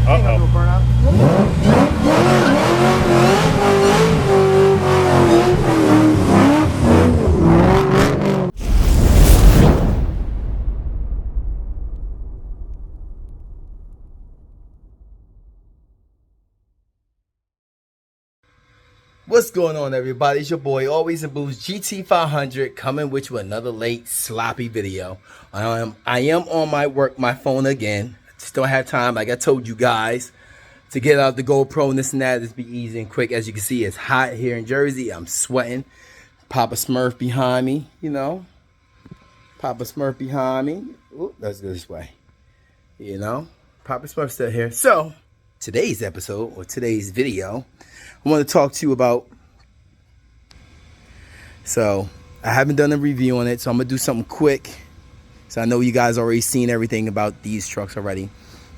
Uh-oh. What's going on, everybody? It's your boy, Always in Blues, GT500, coming with you another late, sloppy video. I am on my phone again. Just don't have time, like I told you guys, to get out the GoPro and this and that. This be easy and quick. As you can see, it's hot here in Jersey. I'm sweating. Papa Smurf behind me, you know. Papa Smurf behind me. Ooh, let's go this way. You know, Papa Smurf's still here. So, today's episode, or today's video, I want to talk to you about, so I haven't done a review on it, so I'm going to do something quick. So I know you guys already seen everything about these trucks already,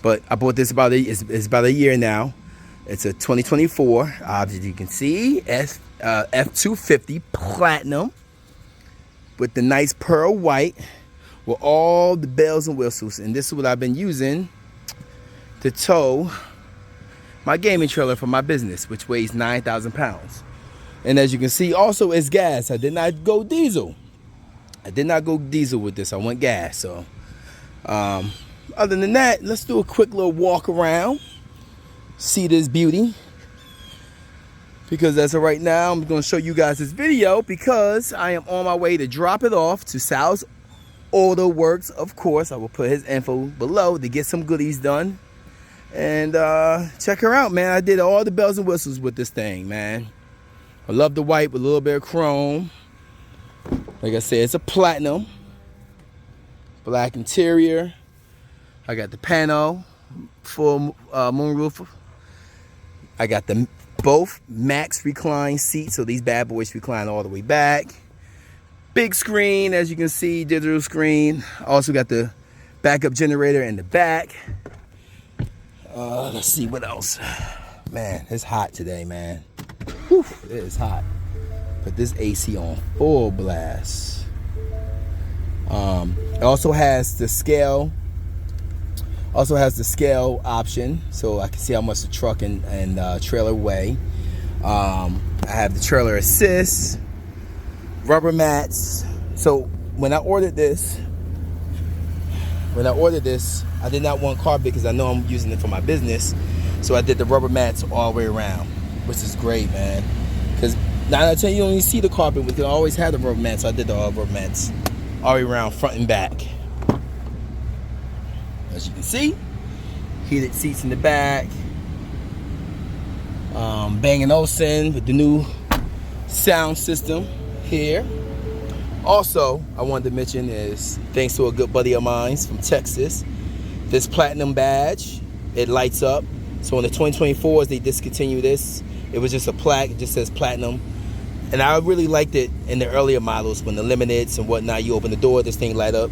but I bought this it's about a year now. It's a 2024, as you can see, F-250 Platinum with the nice pearl white with all the bells and whistles. And this is what I've been using to tow my gaming trailer for my business, which weighs 9,000 pounds. And as you can see, also it's gas. I did not go diesel. With this. I went gas. So other than that, let's do a quick little walk around, see this beauty, because as of right now, I'm going to show you guys this video because I am on my way to drop it off to Sal's Autoworks. Of course, I will put his info below to get some goodies done. And check her out, man. I did all the bells and whistles with this thing, man. I love the white with a little bit of chrome. Like I said, it's a platinum. Black interior. I got the pano, full moonroof. I got the both max recline seats, so these bad boys recline all the way back. Big screen, as you can see, digital screen. Also got the backup generator in the back. Let's see what else. Man, it's hot today, man. Whew, it is hot. Put this AC on full blast. It also has the scale. Option, so I can see how much the truck and trailer weigh. I have the trailer assist, rubber mats. So when I ordered this, I did not want carpet because I know I'm using it for my business. So I did the rubber mats all the way around, which is great, man. Because 9 out of 10, you don't even see the carpet. We can always have the rubber mats. So I did the rubber mats all the way around, front and back. As you can see, heated seats in the back. Bang & Olufsen with the new sound system here. Also, I wanted to mention is, thanks to a good buddy of mine from Texas, this platinum badge, it lights up. So in the 2024s, they discontinued this. It was just a plaque, it just says platinum. And I really liked it in the earlier models when the limiteds and whatnot, you open the door, this thing light up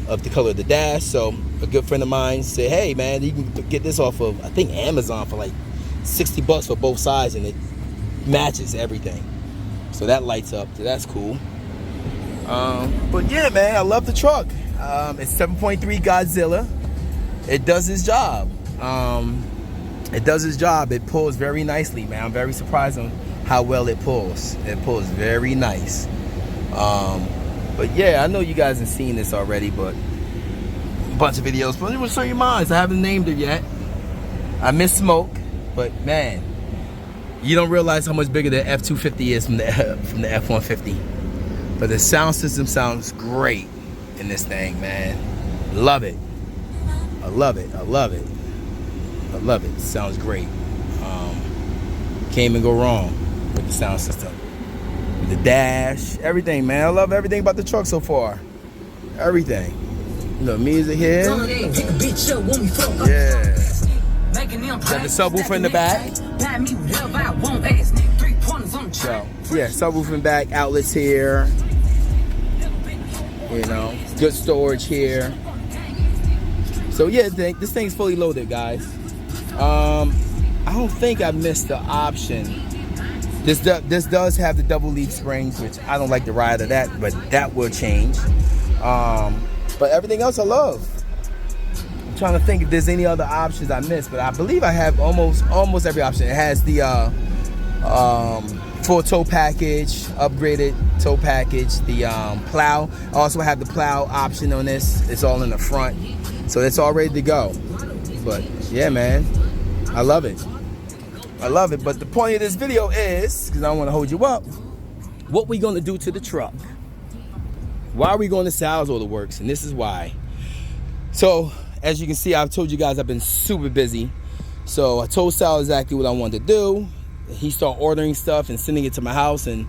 of the color of the dash. So a good friend of mine said, hey man, you can get this off of, I think, Amazon for like 60 bucks for both sides, and it matches everything. So that lights up, so that's cool. But yeah, man, I love the truck. It's 7.3 Godzilla. It does its job. It pulls very nicely, man. I'm very surprised on how well it pulls. It pulls very nice. But yeah, I know you guys have seen this already, but a bunch of videos. But I'm gonna show you mine. I haven't named it yet. I miss smoke, but man, you don't realize how much bigger the F-250 is from the F-150. But the sound system sounds great in this thing, man. Love it. I love it. It sounds great. Can't even go wrong with the sound system. The dash, everything, man. I love everything about the truck so far. Everything. You know, music here. Yeah. Got the subwoofer in the back. So, yeah, subwoofer in the back, outlets here. You know, good storage here. So yeah, this thing's fully loaded, guys. I don't think I missed the option. This does have the double leaf springs, which I don't like the ride of that, but that will change. But everything else I love. trying to think if there's any other options I missed, but I believe I have almost every option. It has the full tow package, upgraded tow package, the plow. I also have the plow option on this. It's all in the front, so it's all ready to go. But yeah, man, I love it. I love it. But the point of this video is, because I don't want to hold you up, what we gonna do to the truck. Why are we going to Sal's Autoworks? And this is why. So as you can see, I've told you guys I've been super busy. So I told Sal exactly what I wanted to do. He started ordering stuff and sending it to my house, and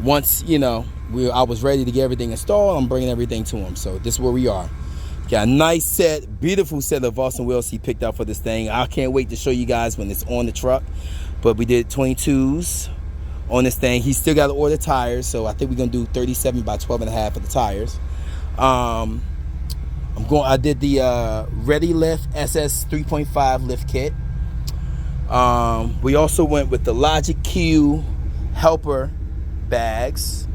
once, you know, I was ready to get everything installed, I'm bringing everything to him. So this is where we are. Got a nice set, beautiful set of Austin wheels he picked up for this thing. I can't wait to show you guys when it's on the truck. But we did 22s on this thing. He still got to order tires, so I think we're gonna do 37 by 12.5 for the tires. I did the Ready Lift SS 3.5 lift kit. We also went with the Logic Q helper bags,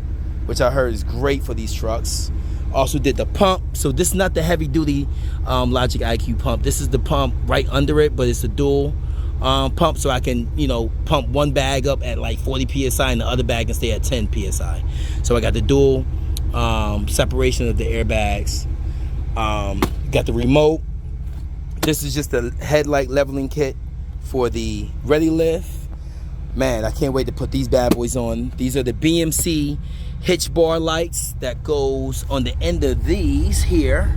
which I heard is great for these trucks. Also did the pump. So this is not the heavy duty Logic IQ pump. This is the pump right under it, but it's a dual pump, so I can, you know, pump one bag up at like 40 psi and the other bag can stay at 10 psi. So I got the dual separation of the airbags. Got the remote. This is just a headlight leveling kit for the Ready Lift. Man, I can't wait to put these bad boys on. These are the BMC hitch bar lights that goes on the end of these here.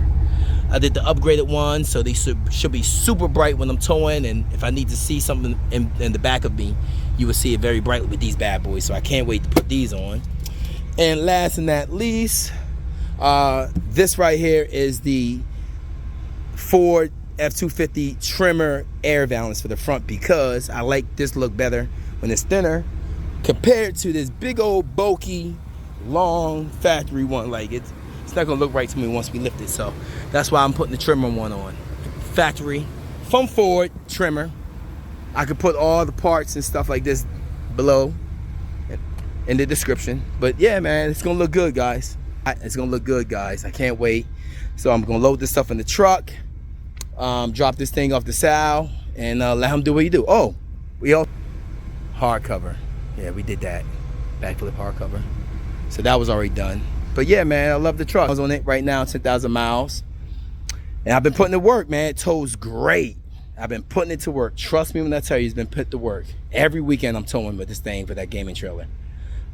I did the upgraded one, so they should be super bright when I'm towing, and if I need to see something in the back of me, you will see it very brightly with these bad boys. So I can't wait to put these on. And last and not least, this right here is the Ford F-250 trimmer air valance for the front, because I like this look better when it's thinner compared to this big old bulky long factory one. Like it's not gonna look right to me once we lift it, so that's why I'm putting the trimmer one on. Factory from Ford trimmer. I could put all the parts and stuff like this below in the description. But yeah, man, it's gonna look good, guys. It's gonna look good, guys. I can't wait. So I'm gonna load this stuff in the truck, drop this thing off the Sal, and let him do what he do. Oh, we all hardcover. Yeah, we did that. Backflip hardcover. So that was already done. But yeah, man, I love the truck. I was on it right now, 10,000 miles. And I've been putting it to work, man. It tows great. I've been putting it to work. Trust me when I tell you, it's been put to work. Every weekend I'm towing with this thing for that gaming trailer.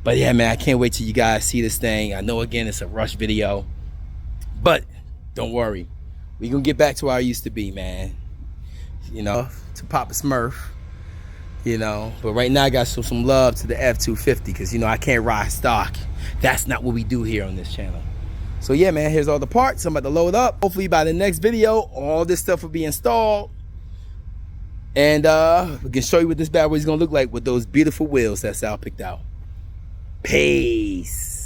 But yeah, man, I can't wait till you guys see this thing. I know, again, it's a rush video. But don't worry. We're going to get back to where I used to be, man. You know, to Papa Smurf. You know, but right now I got to show some love to the F-250, because, you know, I can't ride stock. That's not what we do here on this channel. So yeah, man, here's all the parts. I'm about to load up. Hopefully by the next video, all this stuff will be installed. And we can show you what this bad boy is going to look like with those beautiful wheels that Sal picked out. Peace.